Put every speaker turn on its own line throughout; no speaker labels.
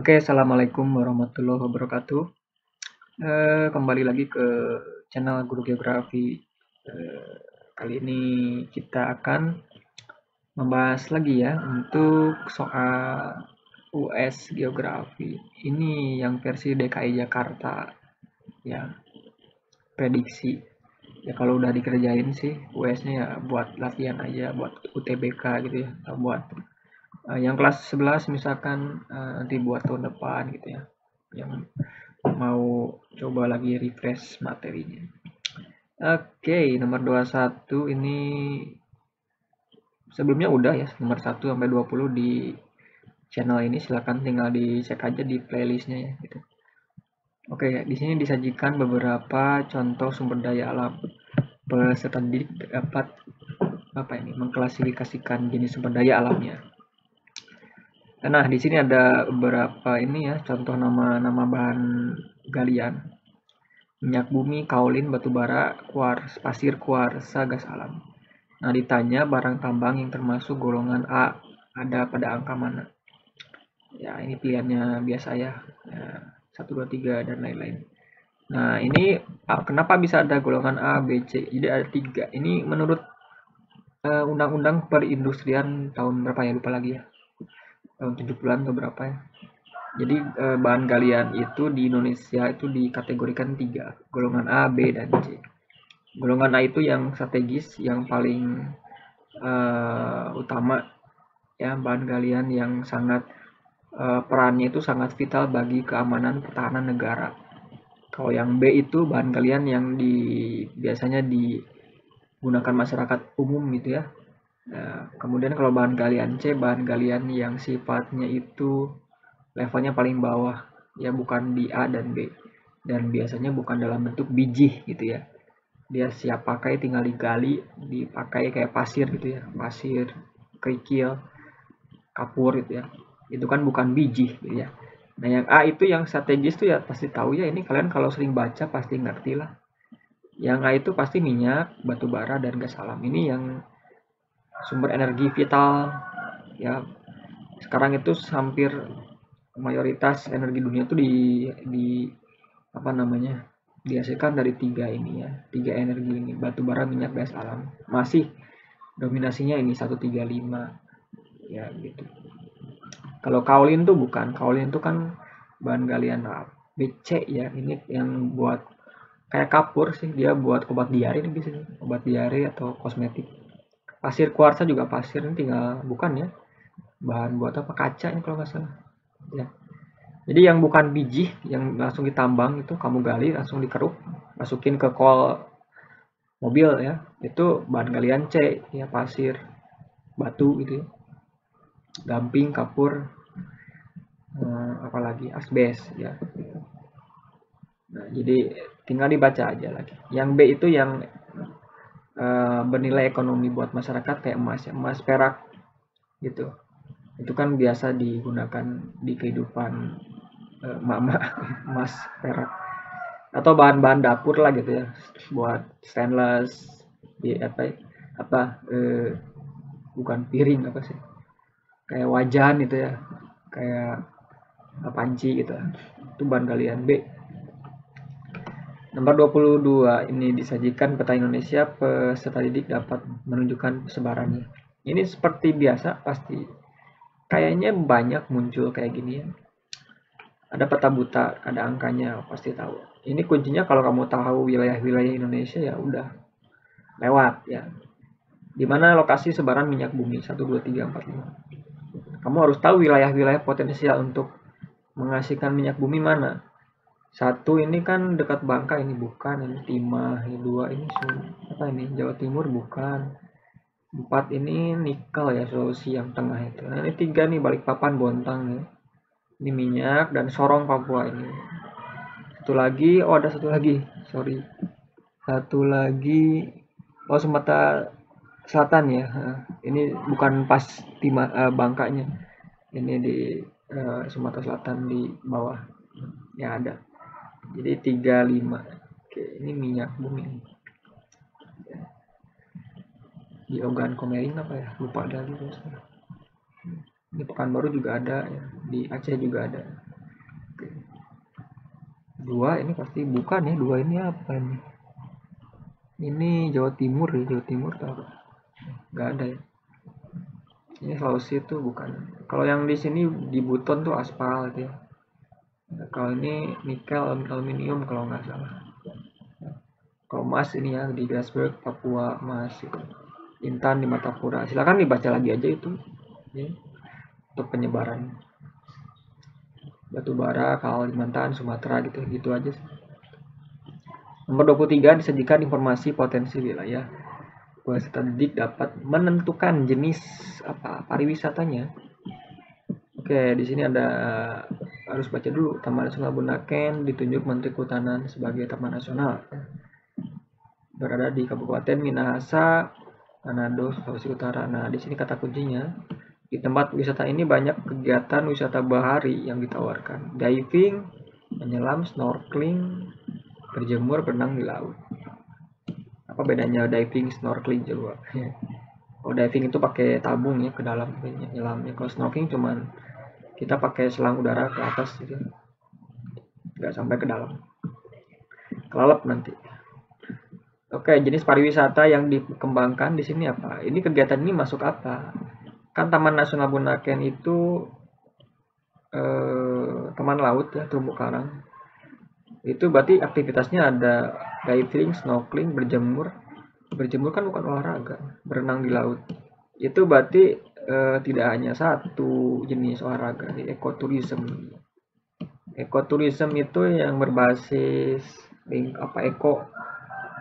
Oke, assalamualaikum warahmatullahi wabarakatuh. Kembali lagi ke channel Guru Geografi. Kali ini kita akan membahas lagi ya untuk soal US Geografi. Ini yang versi DKI Jakarta ya, prediksi. Ya kalau udah dikerjain sih US-nya ya buat latihan aja, buat UTBK gitu ya, atau buat yang kelas 11 misalkan nanti buat tahun depan gitu ya. Yang mau coba lagi refresh materinya. Oke, nomor 21 ini sebelumnya udah ya, nomor 1 sampai 20 di channel ini, silahkan tinggal dicek aja di playlistnya ya gitu. Oke, di sini disajikan beberapa contoh sumber daya alam. Peserta didik dapat mengklasifikasikan jenis sumber daya alamnya. Nah, di sini ada beberapa ini ya, contoh nama-nama bahan galian. Minyak bumi, kaolin, batu bara, kuars, pasir, kuarsa, gas alam. Nah, ditanya barang tambang yang termasuk golongan A ada pada angka mana? Ya, ini pilihannya biasa ya. 1, 2, 3, dan lain-lain. Nah, ini kenapa bisa ada golongan A, B, C? Jadi ada 3. Ini menurut Undang-Undang Perindustrian tahun berapa ya? Lupa lagi ya. Tahun 70-an atau berapa ya? Jadi bahan galian itu di Indonesia itu dikategorikan 3, golongan A, B, dan C. Golongan A itu yang strategis, yang paling utama ya, bahan galian yang sangat perannya itu sangat vital bagi keamanan pertahanan negara. Kalau yang B itu bahan galian yang biasanya digunakan masyarakat umum gitu ya. Kemudian kalau bahan galian C, bahan galian yang sifatnya itu levelnya paling bawah, ya bukan di A dan B, dan biasanya bukan dalam bentuk biji gitu ya. Dia siap pakai, tinggal digali, dipakai kayak pasir gitu ya, pasir, kerikil, kapur gitu ya. Itu kan bukan biji gitu ya. Nah yang A itu yang strategis tuh ya pasti tahu ya, ini kalian kalau sering baca pasti ngerti lah. Yang A itu pasti minyak, batu bara, dan gas alam. Ini yang sumber energi vital ya. Sekarang itu hampir mayoritas energi dunia tuh di apa namanya, dihasilkan dari 3 ini ya, 3 energi ini, batu bara, minyak, gas alam. Masih dominasinya ini 135 ya gitu. Kalau kaolin tuh bukan, kaolin tuh kan bahan galian BC ya, ini yang buat kayak kapur sih, dia buat obat diare ini bisa, obat diare atau kosmetik. Pasir kuarsa juga pasir, ini tinggal bukan ya, bahan buat apa, kaca ini kalau nggak salah ya. Jadi yang bukan biji, yang langsung ditambang itu kamu gali, langsung dikeruk, masukin ke kol mobil ya, itu bahan galian C ya, pasir, batu gitu ya, gamping, kapur, apalagi asbes ya. Nah, jadi tinggal dibaca aja lagi. Yang B itu yang bernilai ekonomi buat masyarakat kayak emas, ya, emas, perak gitu. Itu kan biasa digunakan di kehidupan emak-emak, emas, perak, atau bahan-bahan dapur lah gitu ya, buat stainless, di apa bukan piring, apa sih, kayak wajan gitu ya, kayak panci gitu, itu bahan galian B. Nomor 22 ini disajikan peta Indonesia, peserta didik dapat menunjukkan persebarannya. Ini seperti biasa, pasti kayaknya banyak muncul kayak gini ya. Ada peta buta, ada angkanya, pasti tahu. Ini kuncinya kalau kamu tahu wilayah-wilayah Indonesia ya udah lewat ya. Di mana lokasi sebaran minyak bumi 1, 2, 3, 4, 5. Kamu harus tahu wilayah-wilayah potensial untuk menghasilkan minyak bumi mana. 1 ini kan dekat Bangka, ini bukan, ini Timah, ini 2 ini apa ini, Jawa Timur bukan. 4 ini nikel ya, Sulawesi yang tengah itu. Nah ini 3 nih, Balikpapan, Bontang ya. Ini minyak, dan Sorong, Papua ini. Satu lagi, oh ada satu lagi, sorry. Satu lagi, oh Sumatera Selatan ya. Ini bukan pas Bangkanya. Ini di Sumatera Selatan di bawah. Ya ada. Jadi 35. Oke, ini minyak bumi. Di Ogan Komering apa ya? Lupa lagi. Ini Pekanbaru juga ada ya. Di Aceh juga ada. 2 ini pasti bukan ya, 2 ini apa ini? Ini Jawa Timur ya, Jawa Timur atau apa? Nggak ada ya. Ini Sulawesi itu bukan. Kalau yang di sini di Buton tuh aspal gitu ya. Nah, kalau ini nikel aluminium kalau nggak salah. Kalau emas ini ya di Grasberg, Papua emas itu. Intan di Martapura. Silakan dibaca lagi aja itu ya, untuk penyebaran batu bara Kalimantan, Sumatera gitu gitu aja sih. Nomor 23 disajikan informasi potensi wilayah. Peserta didik dapat menentukan jenis apa pariwisatanya. Oke, di sini ada harus baca dulu. Taman Nasional Bunaken ditunjuk Menteri Kehutanan sebagai taman nasional. Berada di Kabupaten Minahasa, Manado, Sulawesi Utara. Nah, di sini kata kuncinya. Di tempat wisata ini banyak kegiatan wisata bahari yang ditawarkan. Diving, menyelam, snorkeling, berjemur, berenang di laut. Apa bedanya diving, snorkeling coba? Kalau diving itu pakai tabung ya ke dalam nyelamnya. Kalau snorkeling cuman kita pakai selang udara ke atas gitu. Nggak sampai ke dalam. Kelelep nanti. Oke, jenis pariwisata yang dikembangkan di sini apa? Ini kegiatan ini masuk apa? Kan Taman Nasional Bunaken itu taman laut ya, terumbu karang. Itu berarti aktivitasnya ada diving, snorkeling, berjemur. Berjemur kan bukan olahraga, berenang di laut. Itu berarti tidak hanya satu jenis olahraga, ekoturism. Ekoturism itu yang berbasis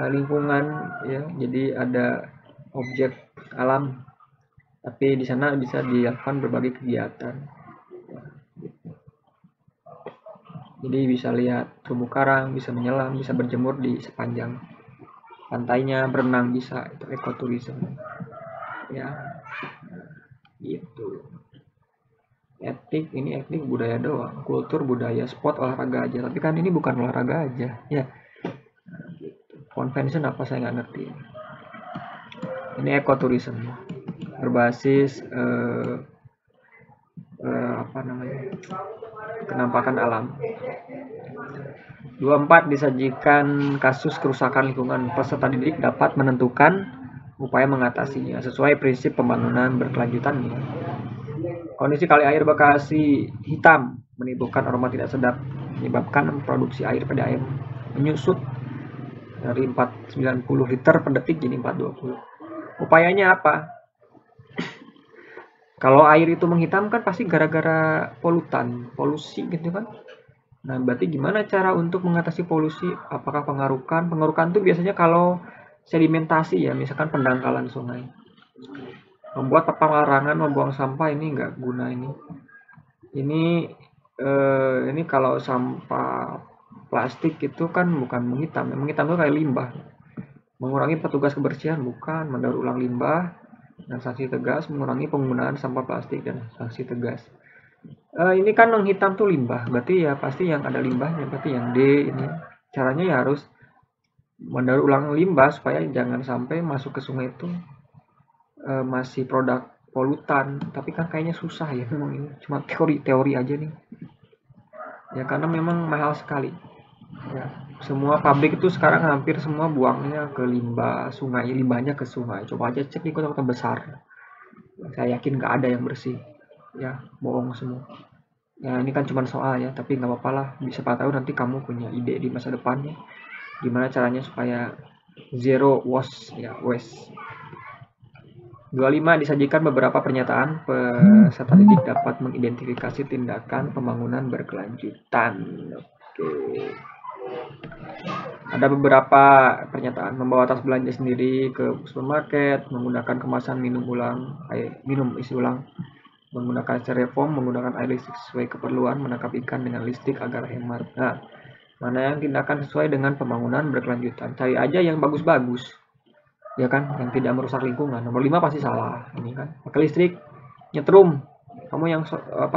lingkungan ya. Jadi ada objek alam, tapi di sana bisa dilakukan berbagai kegiatan. Jadi bisa lihat terumbu karang, bisa menyelam, bisa berjemur di sepanjang pantainya, berenang bisa, itu ekoturism. Ya, gitu. Etik ini etik budaya doang, kultur budaya sport olahraga aja. Tapi kan ini bukan olahraga aja, ya. Nah, gitu. Convention apa saya nggak ngerti. Ini ekoturism berbasis apa namanya kenampakan alam. 24 disajikan kasus kerusakan lingkungan. Peserta didik dapat menentukan upaya mengatasinya sesuai prinsip pembangunan berkelanjutan. Kondisi kali air Bekasi hitam menimbulkan aroma tidak sedap, menyebabkan produksi air PDAM menyusut dari 490 liter per detik jadi 420. Upayanya apa? Kalau air itu menghitam kan pasti gara-gara polusi gitu kan. Nah, berarti gimana cara untuk mengatasi polusi? Apakah pengarukan? Pengarukan itu biasanya kalau sedimentasi ya, misalkan pendangkalan sungai. Membuat papan larangan membuang sampah ini nggak guna ini. Ini kalau sampah plastik itu kan bukan menghitam. Menghitam itu kayak limbah. Mengurangi petugas kebersihan bukan, mendaur ulang limbah dan sanksi tegas, mengurangi penggunaan sampah plastik dan sanksi tegas. Ini kan yang hitam tuh limbah, berarti ya pasti yang ada limbahnya, berarti yang D ini. Caranya ya harus mendaur ulang limbah supaya jangan sampai masuk ke sungai itu masih produk polutan. Tapi kan kayaknya susah ya memang ini, cuma teori aja nih. Ya karena memang mahal sekali. Ya, semua pabrik itu sekarang hampir semua buangnya ke limbah sungai, limbahnya ke sungai. Coba aja cek di kota-kota besar. Saya yakin nggak ada yang bersih. Ya, bohong semua. Ya ini kan cuma soal ya, tapi nggak apa-apa lah. Bisa tahu nanti kamu punya ide di masa depannya. Gimana caranya supaya zero waste ya, waste. 25 disajikan beberapa pernyataan peserta didik dapat mengidentifikasi tindakan pembangunan berkelanjutan. Oke. Ada beberapa pernyataan membawa tas belanja sendiri ke supermarket, menggunakan kemasan minum isi ulang, menggunakan styrofoam, menggunakan air listrik sesuai keperluan, menangkap ikan dengan listrik agar hemat. Nah, mana yang tindakan sesuai dengan pembangunan berkelanjutan? Cari aja yang bagus-bagus, ya kan, yang tidak merusak lingkungan. Nomor 5 pasti salah, ini kan. Pakai listrik, nyetrum. Kamu yang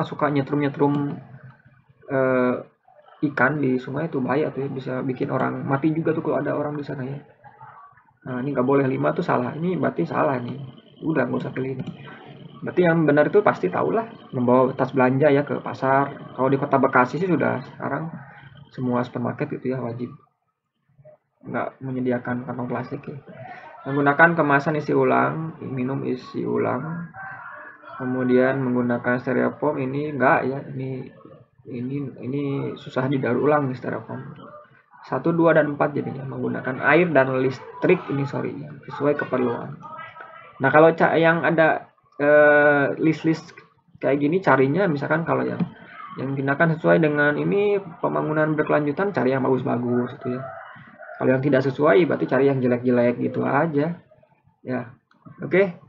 suka nyetrum ikan di sungai itu bahaya tuh ya, bisa bikin orang mati juga tuh kalau ada orang di sana ya. Nah ini nggak boleh 5 tuh salah, ini berarti salah nih, udah nggak usah pilih ini. Berarti yang benar itu pasti tahulah membawa tas belanja ya ke pasar. Kalau di kota Bekasi sih sudah sekarang semua supermarket itu ya wajib nggak menyediakan kantong plastik ya. Menggunakan kemasan isi ulang, minum isi ulang, kemudian menggunakan styrofoam ini enggak ya, ini susah didaur ulang nih styrofoam. 1, 2, dan 4 jadinya menggunakan air dan listrik ini sorry ya, sesuai keperluan. Nah kalau yang ada list-list kayak gini carinya misalkan kalau yang digunakan sesuai dengan ini pembangunan berkelanjutan cari yang bagus-bagus gitu ya. Kalau yang tidak sesuai berarti cari yang jelek-jelek gitu aja. Ya. Oke.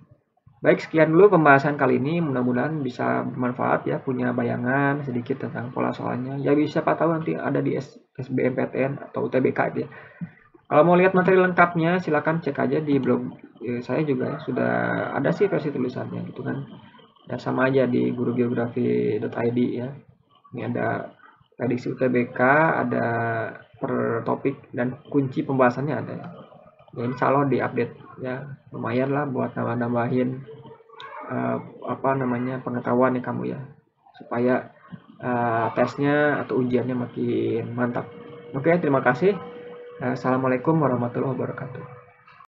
Baik, sekian dulu pembahasan kali ini. Mudah-mudahan bisa bermanfaat ya, punya bayangan sedikit tentang pola soalnya. Ya bisa siapa tahu nanti ada di SBMPTN atau UTBK gitu ya. Kalau mau lihat materi lengkapnya silakan cek aja di blog saya juga sudah ada sih versi tulisannya gitu kan. Ya sama aja di gurugeografi.id ya. Ini ada prediksi UTBK, ada per topik dan kunci pembahasannya ada. Ya insya Allah diupdate ya, lumayan lah buat nambahin pengetahuan ya kamu ya, supaya tesnya atau ujiannya makin mantap. Oke, terima kasih. Assalamualaikum warahmatullahi wabarakatuh.